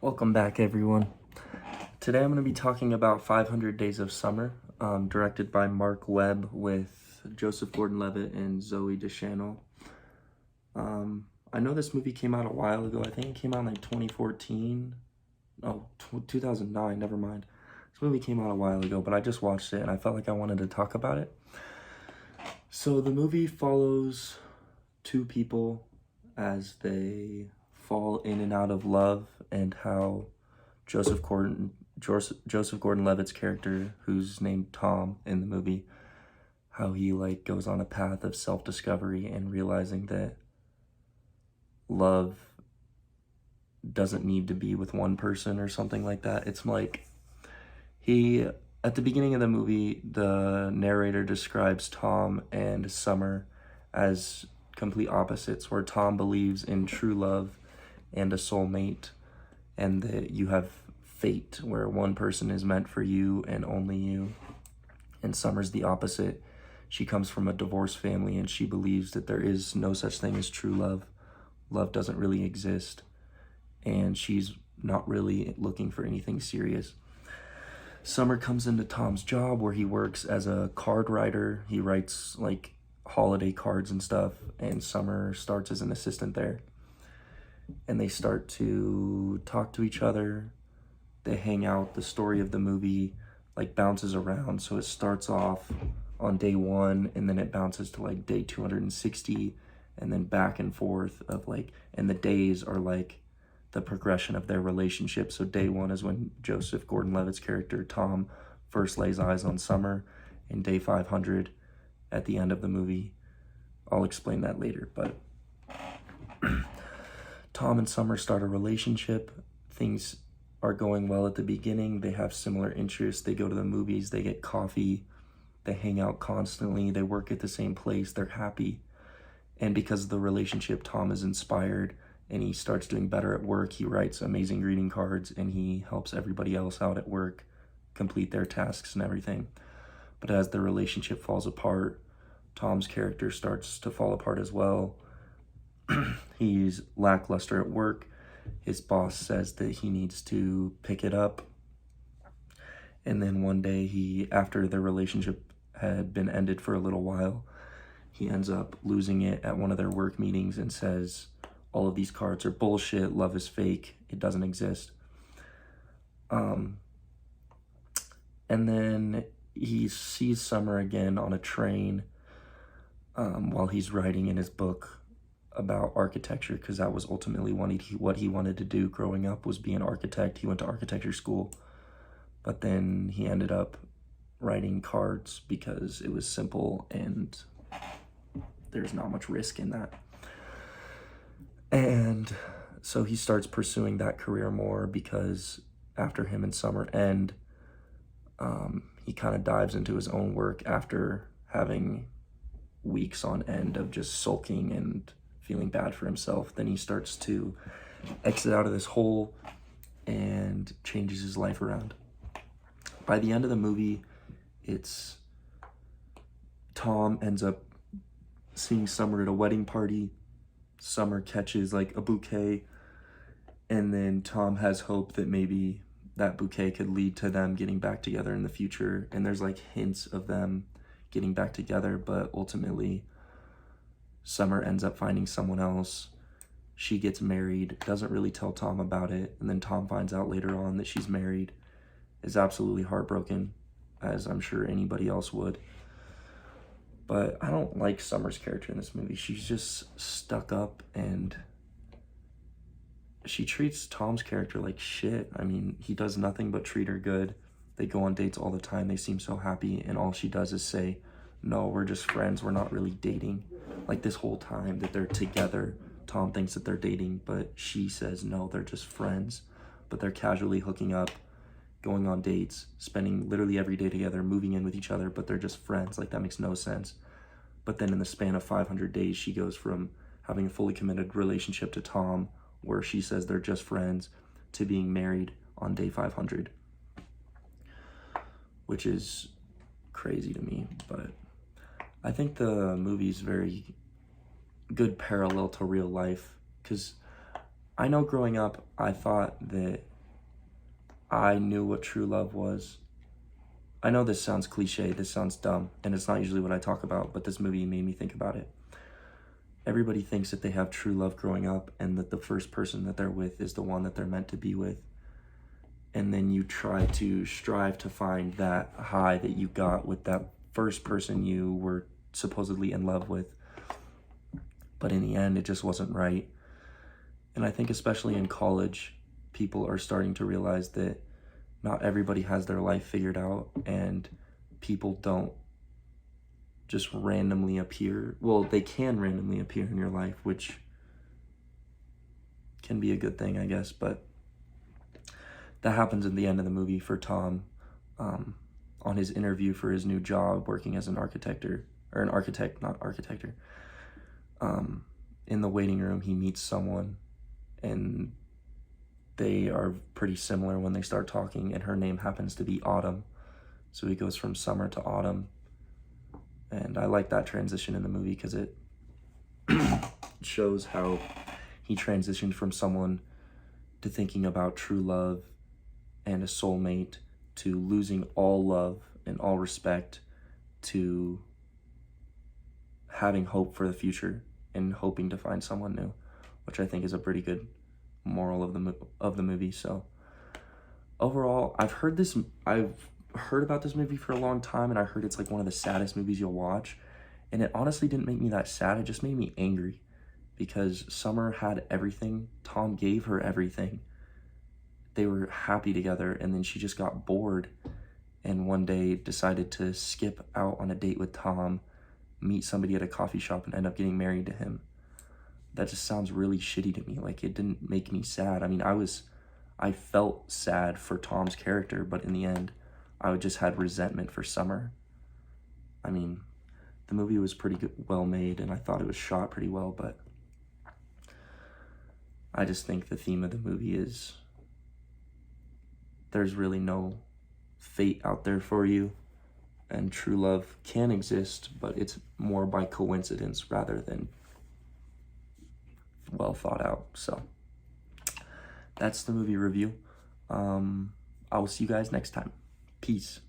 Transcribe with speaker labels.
Speaker 1: Welcome back, everyone. Today I'm going to be talking about 500 Days of Summer, directed by Mark Webb with Joseph Gordon-Levitt and Zoe Deschanel. I know this movie came out a while ago. I think it came out in like 2014. Oh, 2009, never mind. This movie came out a while ago, but I just watched it and I felt like I wanted to talk about it. So the movie follows two people as they fall in and out of love, and how Joseph Gordon-Levitt's character, who's named Tom in the movie, how he goes on a path of self-discovery and realizing that love doesn't need to be with one person or something like that. It's like he at the beginning of the movie, the narrator describes Tom and Summer as complete opposites, where Tom believes in true love and a soulmate, and that you have fate where one person is meant for you and only you. And Summer's the opposite. She comes from a divorced family and she believes that there is no such thing as true love. Love doesn't really exist, and she's not really looking for anything serious. Summer comes into Tom's job where he works as a card writer. He writes holiday cards and stuff, and Summer starts as an assistant there. And they start to talk to each other. They hang out. The story of the movie bounces around. So it starts off on day 1, and then it bounces to day 260, and then back and forth and the days are the progression of their relationship. So day 1 is when Joseph Gordon-Levitt's character, Tom, first lays eyes on Summer, and day 500 at the end of the movie. I'll explain that later, but Tom and Summer start a relationship. Things are going well at the beginning. They have similar interests. They go to the movies, they get coffee, they hang out constantly, they work at the same place, they're happy. And because of the relationship, Tom is inspired and he starts doing better at work. He writes amazing greeting cards and he helps everybody else out at work complete their tasks and everything. But as the relationship falls apart, Tom's character starts to fall apart as well. He's lackluster at work. His boss says that he needs to pick it up. And then one day, after their relationship had been ended for a little while, he ends up losing it at one of their work meetings and says, all of these cards are bullshit, love is fake, it doesn't exist. And then he sees Summer again on a train while he's writing in his book about architecture, because that was ultimately what he wanted to do growing up, was be an architect. He went to architecture school, but then he ended up writing cards because it was simple and there's not much risk in that. And so he starts pursuing that career more, because after him and Summer end, he kind of dives into his own work after having weeks on end of just sulking and feeling bad for himself. Then he starts to exit out of this hole and changes his life around. By the end of the movie, it's Tom ends up seeing Summer at a wedding party. Summer catches a bouquet, and then Tom has hope that maybe that bouquet could lead to them getting back together in the future. And there's hints of them getting back together, but ultimately Summer ends up finding someone else. She gets married, doesn't really tell Tom about it, and then Tom finds out later on that she's married, is absolutely heartbroken, as I'm sure anybody else would. But I don't like Summer's character in this movie. She's just stuck up, and she treats Tom's character like shit. I mean, he does nothing but treat her good. They go on dates all the time. They seem so happy, and all she does is say, no, we're just friends. We're not really dating. This whole time that they're together, Tom thinks that they're dating, but she says, no, they're just friends. But they're casually hooking up, going on dates, spending literally every day together, moving in with each other, but they're just friends. That makes no sense. But then in the span of 500 days, she goes from having a fully committed relationship to Tom, where she says they're just friends, to being married on day 500, which is crazy to me. But I think the movie's very good parallel to real life, because I know growing up, I thought that I knew what true love was. I know this sounds cliche, this sounds dumb, and it's not usually what I talk about, but this movie made me think about it. Everybody thinks that they have true love growing up and that the first person that they're with is the one that they're meant to be with. And then you try to strive to find that high that you got with that first person you were supposedly in love with. But in the end, it just wasn't right. And I think especially in college, people are starting to realize that not everybody has their life figured out, and people don't just randomly appear. Well, they can randomly appear in your life, which can be a good thing, I guess, but that happens in the end of the movie for Tom, on his interview for his new job working as an architect, not architector. In the waiting room, he meets someone, and they are pretty similar when they start talking, and her name happens to be Autumn. So he goes from Summer to Autumn. And I like that transition in the movie because it shows how he transitioned from someone to thinking about true love and a soulmate to losing all love and all respect to having hope for the future and hoping to find someone new, which I think is a pretty good moral of the movie. So overall, I've heard about this movie for a long time, and I heard it's like one of the saddest movies you'll watch, and it honestly didn't make me that sad. It just made me angry because Summer had everything. Tom gave her everything. They were happy together, and then she just got bored and one day decided to skip out on a date with Tom, meet somebody at a coffee shop, and end up getting married to him. That just sounds really shitty to me. Like, it didn't make me sad. I mean, I felt sad for Tom's character, but in the end, I just had resentment for Summer. I mean, the movie was pretty good, well made, and I thought it was shot pretty well, but I just think the theme of the movie is there's really no fate out there for you, and true love can exist, but it's more by coincidence rather than well thought out. So that's the movie review. I will see you guys next time. Peace.